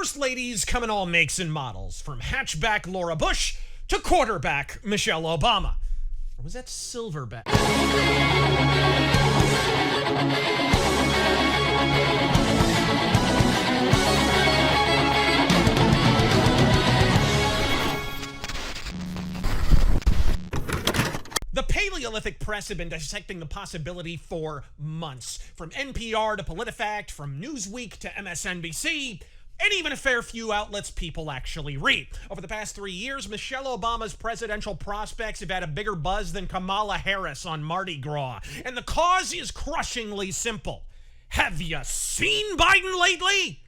First ladies come in all makes and models, from hatchback Laura Bush to quarterback Michelle Obama. Or was that silverback? The Paleolithic press have been dissecting the possibility for months. From NPR to PolitiFact, from Newsweek to MSNBC, and even a fair few outlets people actually read. Over the past 3 years, Michelle Obama's presidential prospects have had a bigger buzz than Kamala Harris on Mardi Gras. And the cause is crushingly simple. Have you seen Biden lately?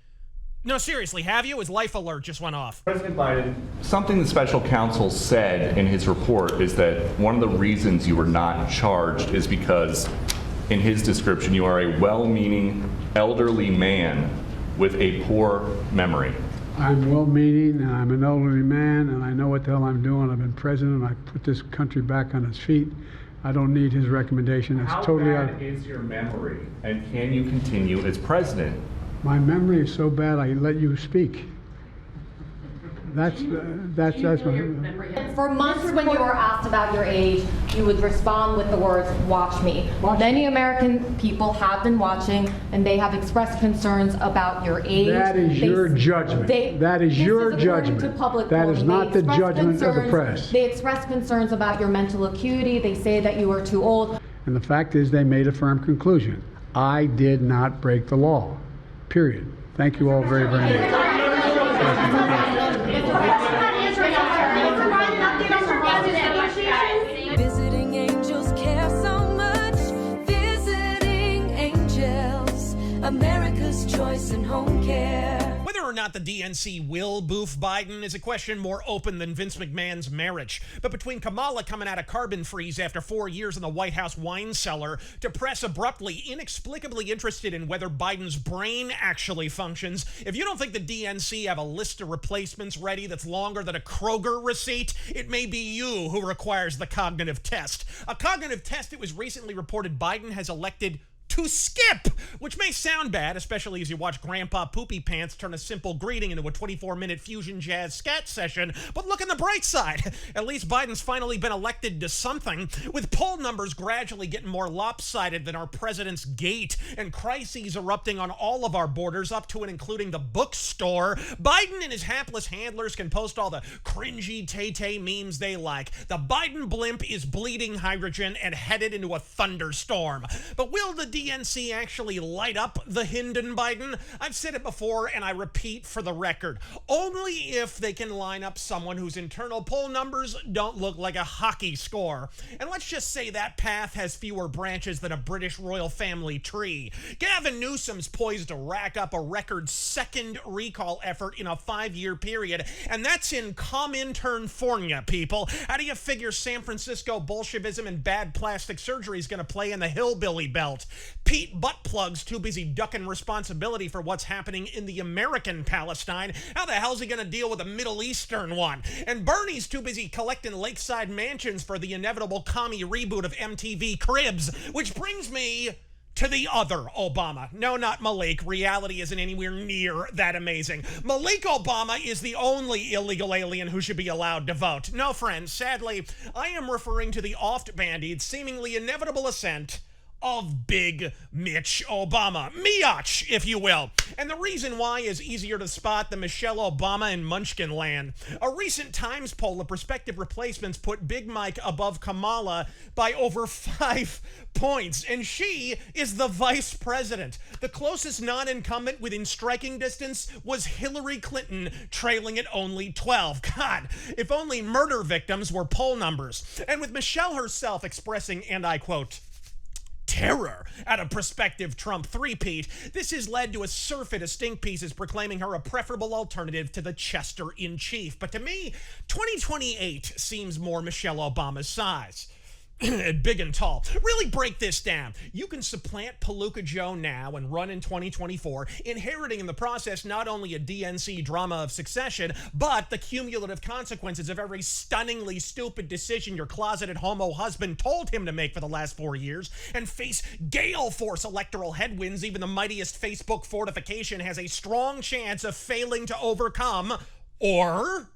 No, seriously, have you? His life alert just went off. President Biden, something the special counsel said in his report is that one of the reasons you were not charged is because, in his description, you are a well-meaning elderly man with a poor memory. I'm well-meaning, and I'm an elderly man, and I know what the hell I'm doing. I've been president. I put this country back on its feet. I don't need his recommendation. It's totally out. How bad is your memory, and can you continue as president? My memory is so bad I let you speak. That's my For months when you were asked about your age, you would respond with the words, "Watch me." Many American people have been watching, and they have expressed concerns about your age. That is your judgment. That is your judgment. That is not the judgment of the press. They express concerns about your mental acuity. They say that you are too old. And the fact is they made a firm conclusion. I did not break the law. Period. Thank you all very, very much. Visiting angels care so much. Visiting angels, America's choice in home care. Whether or not the DNC will boof Biden is a question more open than Vince McMahon's marriage. But between Kamala coming out of carbon freeze after 4 years in the White House wine cellar, to press abruptly, inexplicably interested in whether Biden's brain actually functions, if you don't think the DNC have a list of replacements ready that's longer than a Kroger receipt, it may be you who requires the cognitive test. A cognitive test it was recently reported Biden has elected to skip, which may sound bad, especially as you watch Grandpa Poopy Pants turn a simple greeting into a 24-minute fusion jazz scat session. But look on the bright side. At least Biden's finally been elected to something, with poll numbers gradually getting more lopsided than our president's gate, and crises erupting on all of our borders, up to and including the bookstore. Biden and his hapless handlers can post all the cringy Tay-Tay memes they like. The Biden blimp is bleeding hydrogen and headed into a thunderstorm. But will the DNC actually light up the Hinden Biden? I've said it before, and I repeat for the record. Only if they can line up someone whose internal poll numbers don't look like a hockey score. And let's just say that path has fewer branches than a British royal family tree. Gavin Newsom's poised to rack up a record second recall effort in a 5-year period, and that's in Cominternfornia, people. How do you figure San Francisco Bolshevism and bad plastic surgery is going to play in the hillbilly belt? Pete Buttplug's too busy ducking responsibility for what's happening in the American Palestine. How the hell's he going to deal with a Middle Eastern one? And Bernie's too busy collecting lakeside mansions for the inevitable commie reboot of MTV Cribs, which brings me to the other Obama. No, not Malik. Reality isn't anywhere near that amazing. Malik Obama is the only illegal alien who should be allowed to vote. No, friends, sadly, I am referring to the oft-bandied, seemingly inevitable ascent of Big Mitch Obama. Miach, if you will. And the reason why is easier to spot than Michelle Obama in Munchkin Land. A recent Times poll of prospective replacements put Big Mike above Kamala by over 5 points, and she is the vice president. The closest non-incumbent within striking distance was Hillary Clinton, trailing at only 12. God, if only murder victims were poll numbers. And with Michelle herself expressing, and I quote, terror at a prospective Trump three-peat, this has led to a surfeit of stink pieces proclaiming her a preferable alternative to the Chester-in-Chief. But to me, 2028 seems more Michelle Obama's size. Big and tall. Really break this down. You can supplant Palooka Joe now and run in 2024, inheriting in the process not only a DNC drama of succession, but the cumulative consequences of every stunningly stupid decision your closeted homo husband told him to make for the last 4 years, and face gale force electoral headwinds even the mightiest Facebook fortification has a strong chance of failing to overcome. Or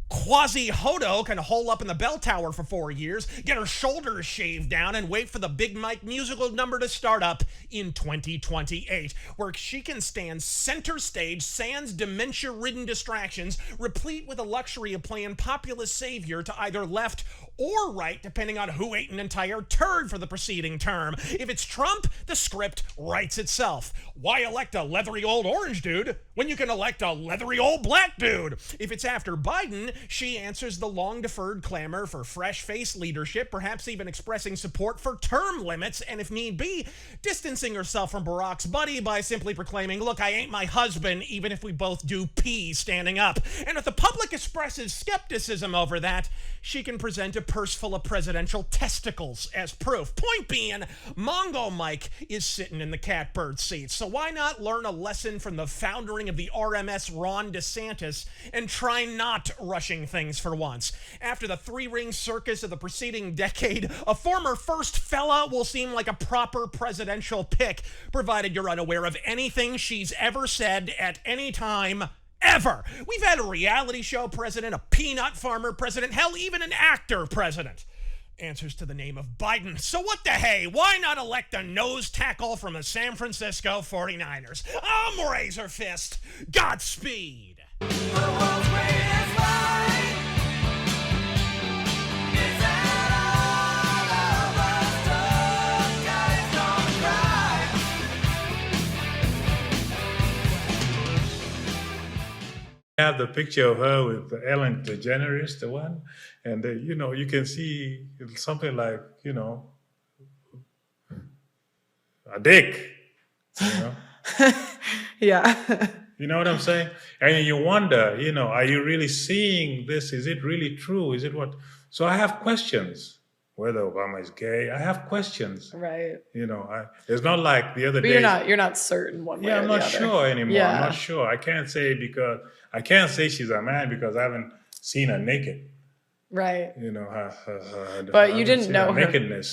Quasi-Hodo can hole up in the bell tower for 4 years, get her shoulders shaved down, and wait for the Big Mike musical number to start up in 2028, where she can stand center stage sans dementia-ridden distractions, replete with the luxury of playing populist savior to either left or right, depending on who ate an entire turd for the preceding term. If it's Trump, the script writes itself. Why elect a leathery old orange dude when you can elect a leathery old black dude? If it's after Biden, she answers the long-deferred clamor for fresh-faced leadership, perhaps even expressing support for term limits, and if need be, distancing herself from Barack's buddy by simply proclaiming, look, I ain't my husband, even if we both do pee standing up. And if the public expresses skepticism over that, she can present a purse full of presidential testicles as proof. Point being, Mongo Mike is sitting in the catbird seat, so why not learn a lesson from the foundering of the RMS Ron DeSantis and try not rushing things for once? After the three-ring circus of the preceding decade, a former first fella will seem like a proper presidential pick, provided you're unaware of anything she's ever said at any time ever. We've had a reality show president, a peanut farmer president, hell, even an actor president. Answers to the name of Biden. So what the hey? Why not elect a nose tackle from the San Francisco 49ers? I'm Razor Fist. Godspeed. Have the picture of her with Ellen DeGeneres, the one, and you know, you can see something like, you know, a dick, you know. Yeah. You know what I'm saying? And you wonder, you know, are you really seeing this? Is it really true? Is it what? So I have questions. Whether Obama is gay, I have questions. Right. You know, it's not like the other But day. you're not certain one way Yeah, or I'm the not other. sure anymore. Yeah. I'm not sure. I can't say she's a man because I haven't seen her naked. Right. You know, But you I haven't didn't seen know her nakedness.